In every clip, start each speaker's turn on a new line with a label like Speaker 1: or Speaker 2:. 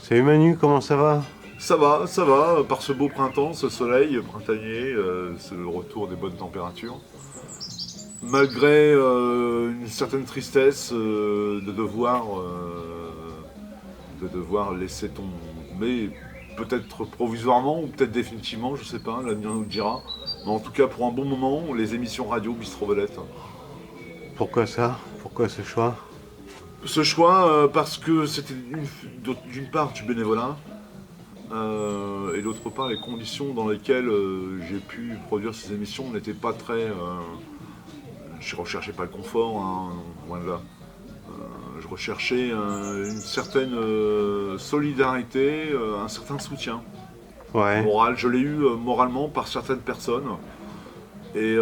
Speaker 1: Salut Manu, comment ça va?
Speaker 2: Ça va, par ce beau printemps, ce soleil printanier, c'est le retour des bonnes températures. Malgré une certaine tristesse de devoir laisser tomber, peut-être provisoirement ou peut-être définitivement, je sais pas, l'avenir nous le dira. Mais en tout cas, pour un bon moment, les émissions radio Bistro Belette.
Speaker 1: Pourquoi ça? Pourquoi ce choix?
Speaker 2: Ce choix, parce que c'était d'une part du bénévolat, et d'autre part, les conditions dans lesquelles j'ai pu produire ces émissions n'étaient pas très. Je recherchais pas le confort, hein, loin de là. Je recherchais une certaine solidarité, un certain soutien
Speaker 1: Ouais.
Speaker 2: moral. Je l'ai eu moralement par certaines personnes, et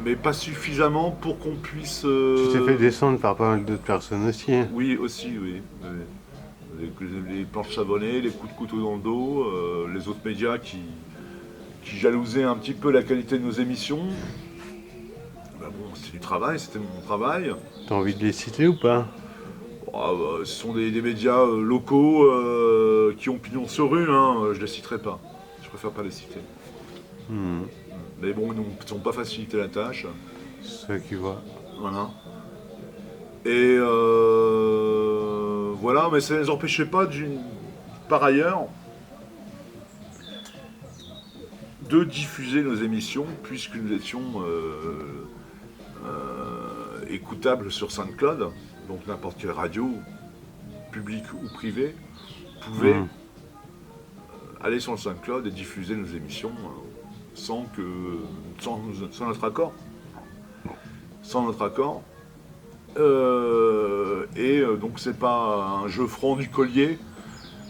Speaker 2: mais pas suffisamment pour qu'on puisse.
Speaker 1: Tu t'es fait descendre par pas mal d'autres personnes aussi, hein.
Speaker 2: Oui, aussi, oui. Les planches savonnées, les coups de couteau dans le dos, les autres médias qui jalousaient un petit peu la qualité de nos émissions. Bah bon, c'était du travail, c'était mon travail.
Speaker 1: T'as envie de les citer ou pas?
Speaker 2: Ah, bah, ce sont des médias locaux qui ont pignon sur rue, hein, je les citerai pas. Je préfère pas les citer.
Speaker 1: Hmm,
Speaker 2: Mais bon, ils n'ont pas facilité la tâche.
Speaker 1: c'est ça qui voit.
Speaker 2: Voilà. Et voilà, mais ça ne les empêchait pas, par ailleurs, de diffuser nos émissions, puisque nous étions écoutables sur SoundCloud. Donc n'importe quelle radio, publique ou privée, pouvait
Speaker 1: Hmm.
Speaker 2: aller sur le SoundCloud et diffuser nos émissions sans, que, sans notre accord. Sans notre accord. Donc c'est pas un jeu franc du collier,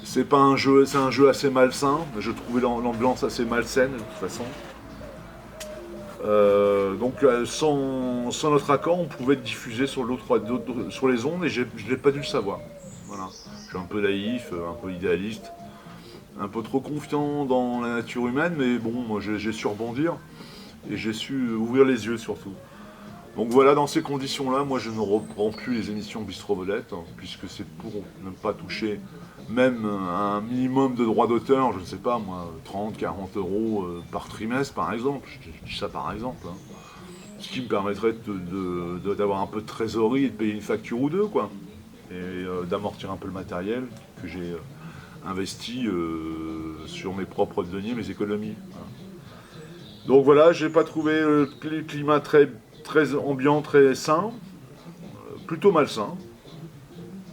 Speaker 2: c'est pas un jeu, c'est un jeu assez malsain. Je trouvais l'ambiance assez malsaine de toute façon. Sans notre accord, on pouvait être diffusé sur les ondes et je n'ai pas dû le savoir. Voilà. Je suis un peu naïf, un peu idéaliste, un peu trop confiant dans la nature humaine, mais bon, moi j'ai su rebondir et j'ai su ouvrir les yeux surtout. Donc voilà, dans ces conditions-là, moi je ne reprends plus les émissions Bistro Belette, hein, puisque c'est pour ne pas toucher même un minimum de droits d'auteur, je ne sais pas moi, 30, 40 euros par trimestre par exemple, je dis ça par exemple, hein. Ce qui me permettrait d'avoir un peu de trésorerie et de payer une facture ou deux, quoi. Et d'amortir un peu le matériel que j'ai investi sur mes propres deniers, mes économies. Voilà. Donc voilà, j'ai pas trouvé le climat très ambiant, très sain, plutôt malsain.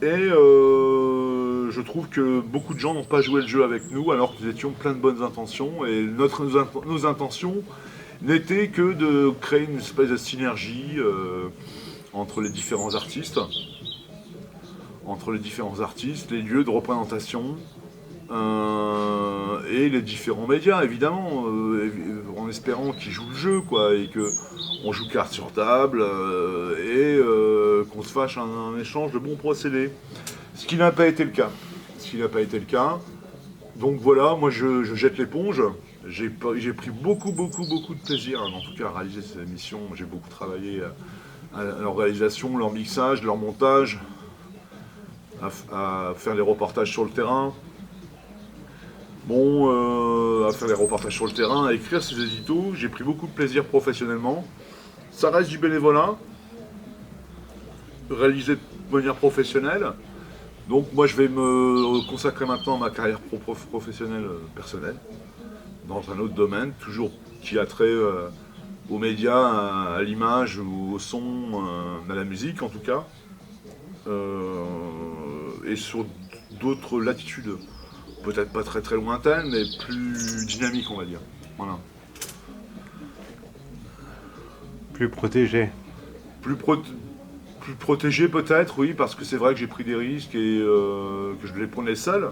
Speaker 2: Et je trouve que beaucoup de gens n'ont pas joué le jeu avec nous alors que nous étions plein de bonnes intentions. Et nos intentions n'étaient que de créer une espèce de synergie entre les différents artistes, les lieux de représentation, et les différents médias, évidemment, en espérant qu'ils jouent le jeu, quoi, et que on joue carte sur table, et qu'on se fasse un échange de bons procédés. Ce qui n'a pas été le cas. Donc voilà, moi je jette l'éponge. J'ai pris beaucoup de plaisir, en tout cas, à réaliser ces émissions. J'ai beaucoup travaillé à leur réalisation, leur mixage, leur montage, à faire les reportages sur le terrain. Bon, à faire les reportages sur le terrain, à écrire ces éditos. J'ai pris beaucoup de plaisir professionnellement. Ça reste du bénévolat, réalisé de manière professionnelle. Donc moi je vais me consacrer maintenant à ma carrière professionnelle personnelle, dans un autre domaine, toujours qui a trait aux médias, à l'image ou au son, à la musique en tout cas, et sur d'autres latitudes. Peut-être pas très lointaines, mais plus dynamiques on va dire. Voilà.
Speaker 1: Plus protégé.
Speaker 2: Plus, pro- Plus protégé peut-être, oui, parce que c'est vrai que j'ai pris des risques et que je les prenais seul,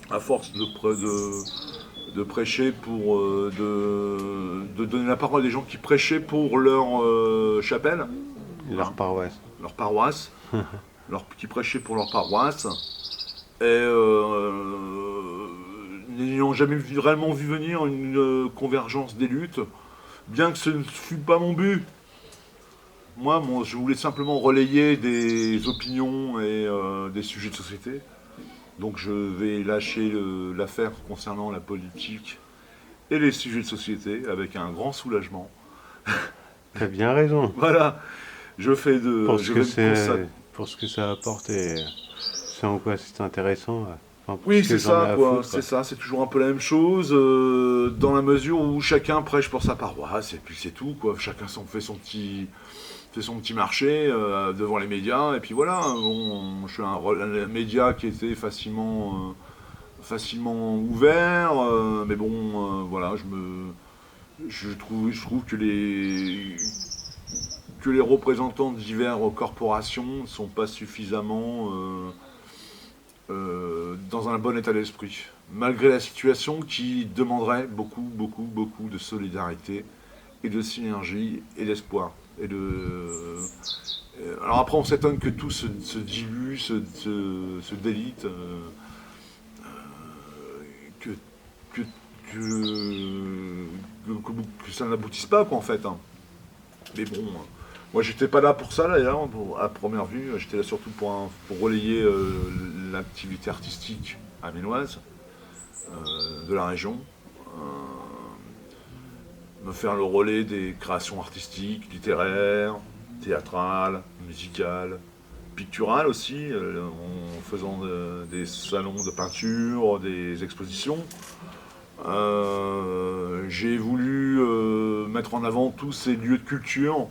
Speaker 2: à force de prêcher pour de donner la parole à des gens qui prêchaient pour leur chapelle,
Speaker 1: Leur
Speaker 2: hein,
Speaker 1: paroisse.
Speaker 2: leur paroisse, qui prêchaient pour leur paroisse, et n'ayant jamais réellement vu venir une convergence des luttes, bien que ce ne fût pas mon but. Moi, je voulais simplement relayer des opinions et des sujets de société. Donc je vais lâcher l'affaire concernant la politique et les sujets de société avec un grand soulagement.
Speaker 1: T'as bien raison.
Speaker 2: Voilà, je fais de...
Speaker 1: Pour ce
Speaker 2: je
Speaker 1: que
Speaker 2: vais me
Speaker 1: c'est, pour ce que ça apporte et c'est en quoi c'est intéressant. Enfin, pour
Speaker 2: Oui,
Speaker 1: ce que
Speaker 2: c'est
Speaker 1: j'en ai
Speaker 2: ça,
Speaker 1: à
Speaker 2: quoi.
Speaker 1: foutre.
Speaker 2: C'est ça, c'est toujours un peu la même chose, dans la mesure où chacun prêche pour sa paroisse, et puis c'est tout, quoi. Chacun fait son petit marché devant les médias, et puis voilà. Bon, je suis un média qui était facilement ouvert, mais bon, voilà, je trouve que les représentants de diverses corporations ne sont pas suffisamment dans un bon état d'esprit, malgré la situation qui demanderait beaucoup de solidarité et de synergie et d'espoir. Alors après, on s'étonne que tout se dilue, se délite, que, que, que ça n'aboutisse pas, quoi, en fait. Hein. Mais bon, moi j'étais pas là pour ça d'ailleurs, à première vue, j'étais là surtout pour relayer l'activité artistique amiénoise de la région, me faire le relais des créations artistiques, littéraires, théâtrales, musicales, picturales aussi, en faisant des salons de peinture, des expositions. J'ai voulu mettre en avant tous ces lieux de culture.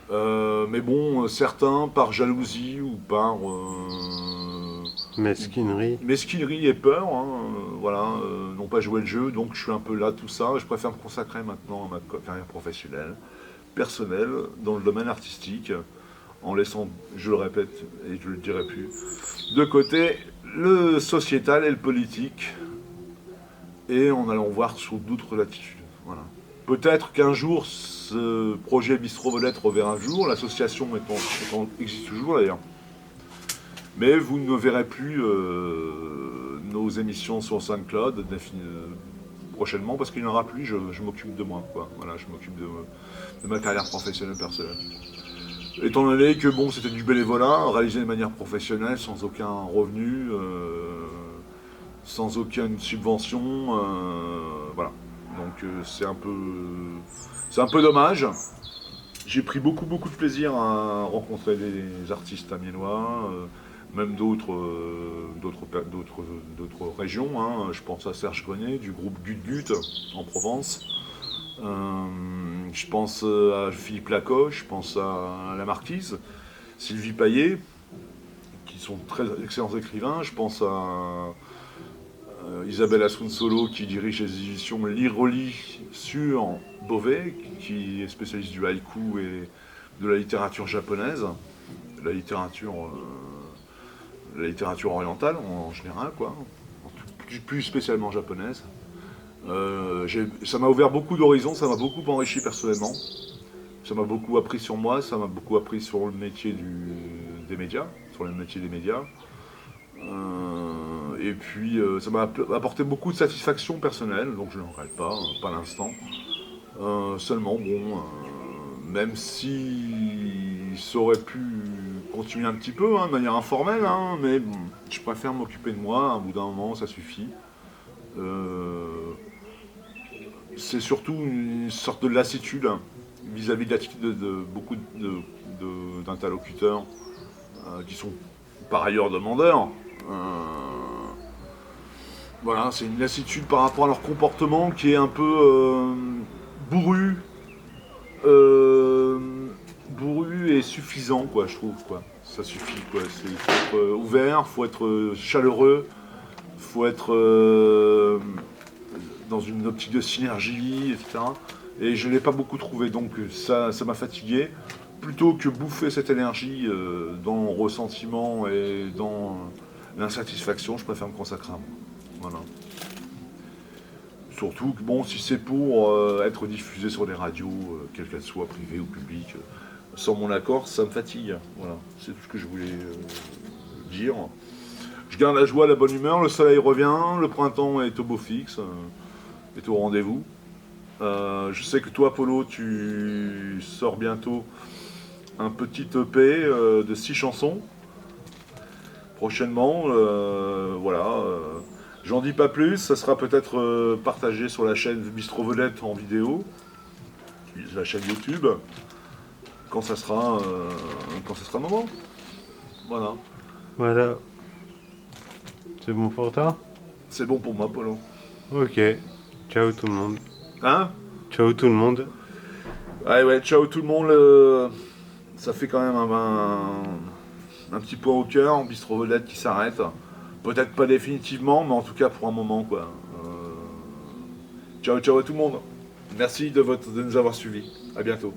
Speaker 2: Mais bon, certains, par jalousie ou par
Speaker 1: Mesquinerie.
Speaker 2: mesquinerie et peur, hein, voilà, n'ont pas joué le jeu. Donc je suis un peu là, tout ça. Je préfère me consacrer maintenant à ma carrière professionnelle, personnelle, dans le domaine artistique, en laissant, je le répète et je le dirai plus, de côté le sociétal et le politique, et en allant voir sur d'autres latitudes. Voilà. Peut-être qu'un jour, ce projet Bistro Vedette reverra un jour, l'association existe toujours d'ailleurs. Mais vous ne verrez plus nos émissions sur SoundCloud prochainement parce qu'il n'y en aura plus, je m'occupe de moi. Quoi. Voilà, je m'occupe de ma carrière professionnelle personnelle. Étant donné que bon, c'était du bénévolat, réalisé de manière professionnelle, sans aucun revenu, sans aucune subvention, voilà. Donc c'est un peu dommage. J'ai pris beaucoup de plaisir à rencontrer des artistes amiénois, même d'autres régions. Hein. Je pense à Serge Grenet du groupe Gut Gut en Provence. Je pense à Philippe Lacoche, je pense à La Marquise, Sylvie Paillet, qui sont très excellents écrivains. Je pense à Isabelle Asunsolo qui dirige les éditions Lire-Relis sur Beauvais, qui est spécialiste du haïku et de la littérature japonaise, la littérature orientale en général, quoi, plus spécialement japonaise. Ça m'a ouvert beaucoup d'horizons, ça m'a beaucoup enrichi personnellement, ça m'a beaucoup appris sur moi, ça m'a beaucoup appris sur le métier des médias, sur le métier des médias. Et puis ça m'a apporté beaucoup de satisfaction personnelle, donc je ne regrette pas l'instant. Seulement, bon, même si ça aurait pu continuer un petit peu, hein, de manière informelle, hein, mais bon, je préfère m'occuper de moi, à un bout d'un moment, ça suffit. C'est surtout une sorte de lassitude vis-à-vis de l'attitude de beaucoup d'interlocuteurs qui sont par ailleurs demandeurs. Voilà, c'est une lassitude par rapport à leur comportement qui est un peu bourru et suffisant, quoi, je trouve, quoi. Ça suffit, quoi. Il faut être ouvert, faut être chaleureux, faut être dans une optique de synergie, etc. Et je ne l'ai pas beaucoup trouvé, donc ça m'a fatigué. Plutôt que bouffer cette énergie dans le ressentiment et dans l'insatisfaction, je préfère me consacrer à moi. Voilà. Surtout que bon, si c'est pour être diffusé sur des radios, quelles qu'elles soient, privées ou publiques, sans mon accord, ça me fatigue. Voilà, c'est tout ce que je voulais dire. Je garde la joie, la bonne humeur, le soleil revient, le printemps est au beau fixe, est au rendez-vous. Je sais que toi, Polo, tu sors bientôt un petit EP de 6 chansons. prochainement. Voilà. J'en dis pas plus, ça sera peut-être partagé sur la chaîne Bistro Vedette en vidéo, la chaîne YouTube, quand ça sera le moment. Voilà.
Speaker 1: Voilà. C'est bon pour toi?
Speaker 2: C'est bon pour moi, Polo.
Speaker 1: Ok. Ciao tout le monde.
Speaker 2: Hein?
Speaker 1: Ciao tout le monde.
Speaker 2: Ouais, ciao tout le monde. Ça fait quand même un petit point au cœur, Bistro Vedette qui s'arrête. Peut-être pas définitivement, mais en tout cas pour un moment, quoi. Ciao à tout le monde. Merci de nous avoir suivis. À bientôt.